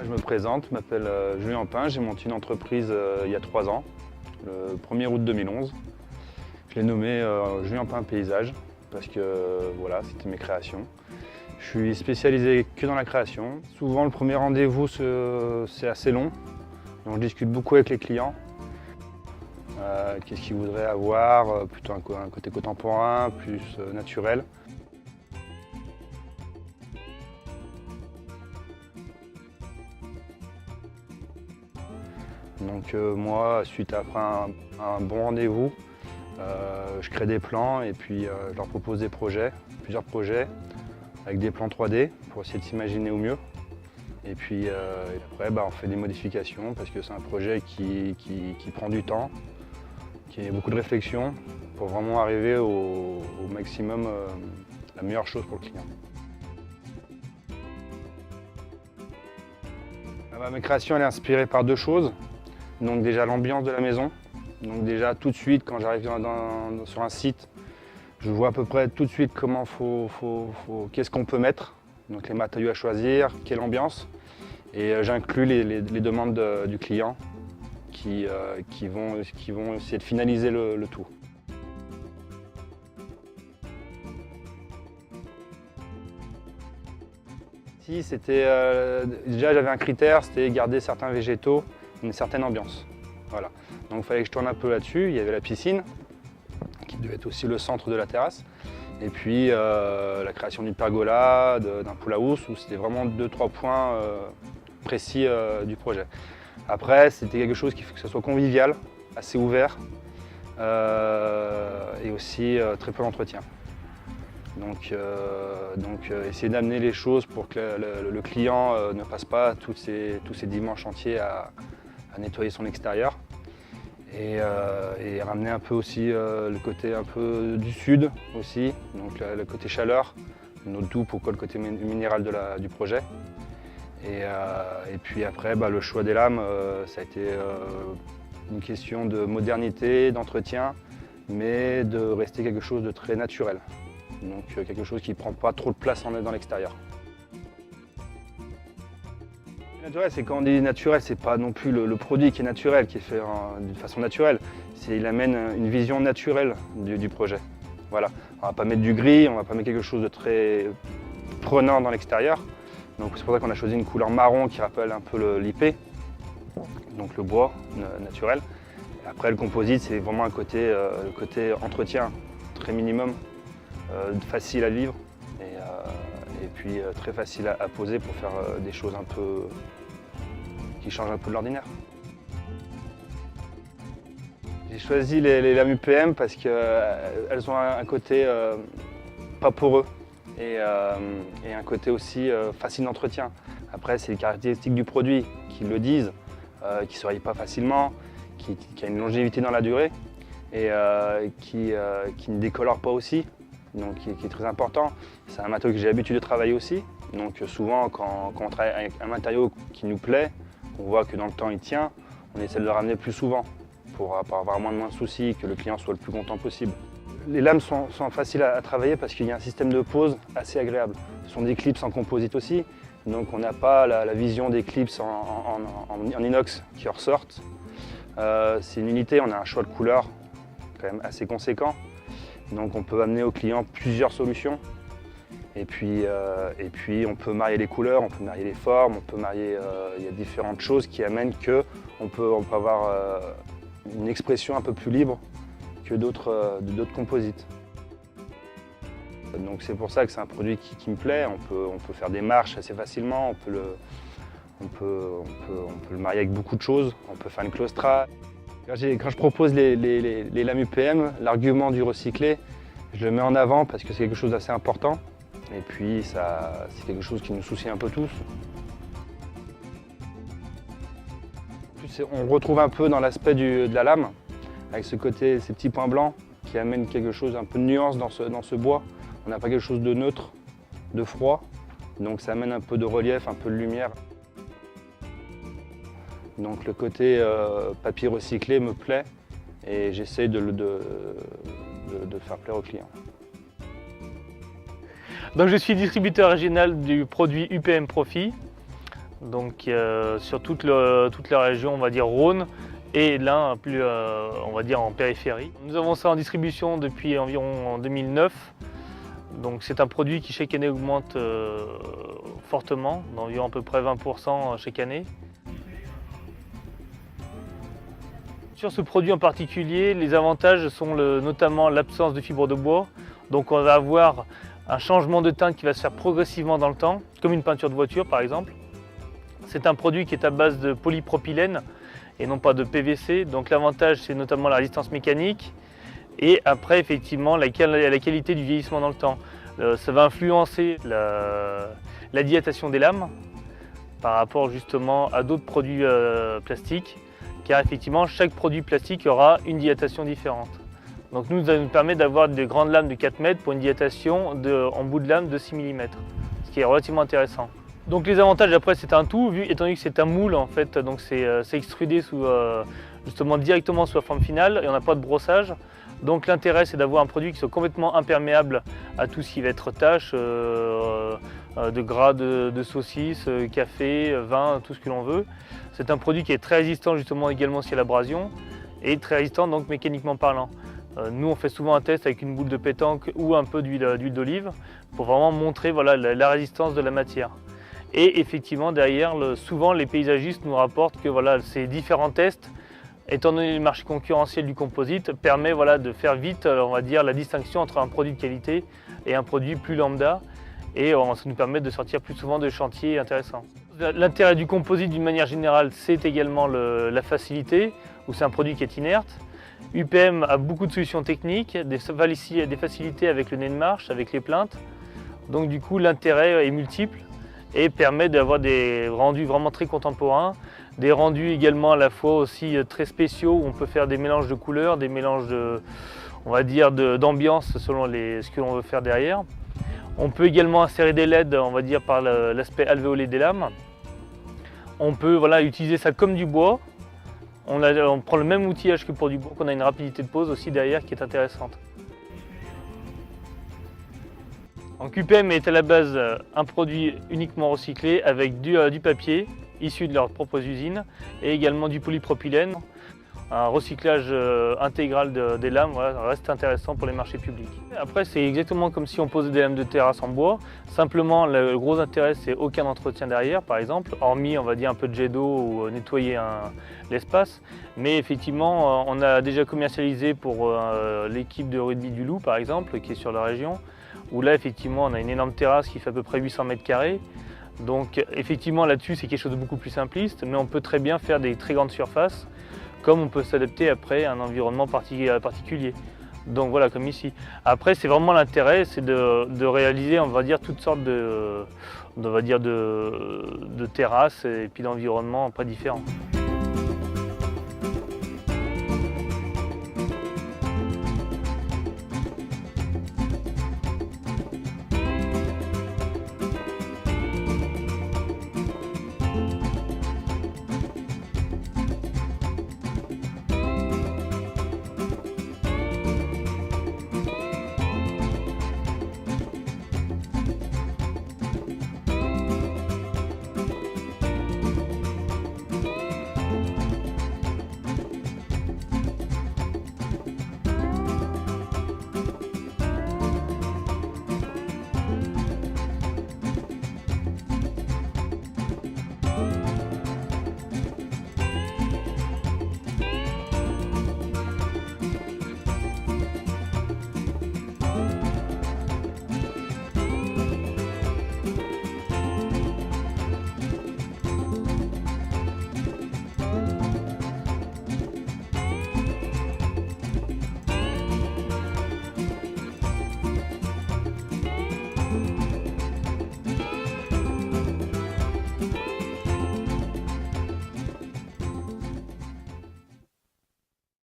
Je me présente, je m'appelle Julien Ampin, j'ai monté une entreprise il y a 3 ans, le 1er août 2011. Je l'ai nommé Julien Ampin Paysage parce que voilà, c'était mes créations. Je suis spécialisé que dans la création. Souvent le premier rendez-vous c'est assez long, donc je discute beaucoup avec les clients. Qu'est-ce qu'ils voudraient avoir, plutôt un côté contemporain, plus naturel. Donc moi, suite après un bon rendez-vous, je crée des plans et puis je leur propose des projets, plusieurs projets, avec des plans 3D pour essayer de s'imaginer au mieux. Et puis après, on fait des modifications parce que c'est un projet qui prend du temps, qui a beaucoup de réflexion pour vraiment arriver au maximum, la meilleure chose pour le client. Ma création elle est inspirée par 2 choses. Donc déjà l'ambiance de la maison. Donc déjà tout de suite quand j'arrive sur un site, je vois à peu près tout de suite comment qu'est-ce qu'on peut mettre. Donc les matériaux à choisir, quelle ambiance. Et j'inclus les demandes du client qui vont essayer de finaliser le tout. Si c'était déjà j'avais un critère, c'était garder certains végétaux, une certaine ambiance. Voilà. Donc il fallait que je tourne un peu là-dessus. Il y avait la piscine, qui devait être aussi le centre de la terrasse. Et puis la création d'une pergola, d'un pool house, où c'était vraiment 2-3 points précis du projet. Après, c'était quelque chose qui fait que ce soit convivial, assez ouvert, et aussi très peu d'entretien. Donc essayer d'amener les choses pour que le client ne passe pas tous ces dimanches entiers à nettoyer son extérieur. Et ramener un peu aussi le côté un peu du sud aussi, donc le côté chaleur, une eau douce pour le côté minéral du projet. Et puis après, le choix des lames, ça a été une question de modernité, d'entretien, mais de rester quelque chose de très naturel. Donc quelque chose qui ne prend pas trop de place dans l'extérieur. Naturel, c'est quand on dit naturel, c'est pas non plus le produit qui est naturel, qui est fait d'une façon naturelle. Il amène une vision naturelle du projet. Voilà. On ne va pas mettre du gris, on ne va pas mettre quelque chose de très prenant dans l'extérieur. Donc c'est pour ça qu'on a choisi une couleur marron qui rappelle un peu l'IP, donc le bois naturel. Et après le composite, c'est vraiment le côté entretien, très minimum, facile à vivre. Et puis très facile à poser pour faire des choses un peu qui changent un peu de l'ordinaire. J'ai choisi les lames UPM parce qu'elles ont un côté pas poreux et un côté aussi facile d'entretien. Après, c'est les caractéristiques du produit qui le disent, qui ne se raye pas facilement, qui a une longévité dans la durée et qui ne décolore pas aussi. Donc, qui est très important. C'est un matériau que j'ai l'habitude de travailler aussi. Donc souvent quand on travaille avec un matériau qui nous plaît, on voit que dans le temps il tient, on essaie de le ramener plus souvent pour avoir moins de soucis, que le client soit le plus content possible. Les lames sont faciles à travailler parce qu'il y a un système de pose assez agréable. Ce sont des clips en composite aussi, donc on n'a pas la vision des clips en inox qui ressortent. C'est une unité, on a un choix de couleurs quand même assez conséquent. Donc on peut amener au client plusieurs solutions. Et puis on peut marier les couleurs, on peut marier les formes, on peut marier. Il y a différentes choses qui amènent qu'on peut avoir une expression un peu plus libre que d'autres composites. Donc c'est pour ça que c'est un produit qui me plaît. On peut faire des marches assez facilement, on peut le marier avec beaucoup de choses, on peut faire une claustra. Quand je propose les lames UPM, l'argument du recyclé, je le mets en avant parce que c'est quelque chose d'assez important. Et puis c'est quelque chose qui nous soucie un peu tous. On retrouve un peu dans l'aspect de la lame, avec ces petits points blancs qui amènent quelque chose, un peu de nuance dans ce bois. On n'a pas quelque chose de neutre, de froid, donc ça amène un peu de relief, un peu de lumière. Donc le côté papier recyclé me plaît et j'essaie de faire plaire aux clients. Donc je suis distributeur régional du produit UPM Profi. donc sur toute la région, on va dire Rhône, et l'un plus, on va dire en périphérie. Nous avons ça en distribution depuis environ 2009. Donc c'est un produit qui chaque année augmente fortement, d'environ à peu près 20% chaque année. Sur ce produit en particulier, les avantages sont notamment l'absence de fibres de bois. Donc on va avoir un changement de teinte qui va se faire progressivement dans le temps, comme une peinture de voiture par exemple. C'est un produit qui est à base de polypropylène et non pas de PVC. Donc l'avantage, c'est notamment la résistance mécanique et après effectivement la qualité du vieillissement dans le temps. Ça va influencer la dilatation des lames par rapport justement à d'autres produits plastiques, car effectivement chaque produit plastique aura une dilatation différente. Donc nous, ça nous permet d'avoir des grandes lames de 4 mètres pour une dilatation en bout de lame de 6 mm, ce qui est relativement intéressant. Donc les avantages après c'est un tout, étant donné que c'est un moule en fait, donc c'est extrudé justement directement sous la forme finale et on n'a pas de brossage. Donc l'intérêt c'est d'avoir un produit qui soit complètement imperméable à tout ce qui va être tâches, de gras de saucisses, café, vin, tout ce que l'on veut. C'est un produit qui est très résistant justement également aussi à l'abrasion et très résistant donc mécaniquement parlant. Nous on fait souvent un test avec une boule de pétanque ou un peu d'huile d'olive pour vraiment montrer voilà, la résistance de la matière. Et effectivement derrière, souvent les paysagistes nous rapportent que voilà, ces différents tests, étant donné le marché concurrentiel du composite, permet voilà, de faire vite on va dire, la distinction entre un produit de qualité et un produit plus lambda. Et ça nous permet de sortir plus souvent de chantiers intéressants. L'intérêt du composite d'une manière générale, c'est également la facilité, où c'est un produit qui est inerte. UPM a beaucoup de solutions techniques, des facilités avec le nez de marche, avec les plinthes. Donc du coup l'intérêt est multiple et permet d'avoir des rendus vraiment très contemporains, des rendus également à la fois aussi très spéciaux où on peut faire des mélanges de couleurs, des mélanges on va dire d'ambiance selon ce que l'on veut faire derrière. On peut également insérer des LED, on va dire par l'aspect alvéolé des lames. On peut voilà, utiliser ça comme du bois. On prend le même outillage que pour du bois, qu'on a une rapidité de pose aussi derrière qui est intéressante. Donc UPM est à la base un produit uniquement recyclé avec du papier issu de leurs propres usines et également du polypropylène. Un recyclage intégral des lames voilà, reste intéressant pour les marchés publics. Après c'est exactement comme si on posait des lames de terrasse en bois, simplement le gros intérêt c'est aucun entretien derrière par exemple, hormis on va dire un peu de jet d'eau ou nettoyer l'espace. Mais effectivement on a déjà commercialisé pour l'équipe de rugby du Loup par exemple qui est sur la région, où là effectivement on a une énorme terrasse qui fait à peu près 800 mètres carrés. Donc effectivement là-dessus c'est quelque chose de beaucoup plus simpliste, mais on peut très bien faire des très grandes surfaces, comme on peut s'adapter après à un environnement particulier. Donc voilà, comme ici. Après, c'est vraiment l'intérêt, c'est de réaliser, on va dire, toutes sortes de terrasses et puis d'environnements pas différents.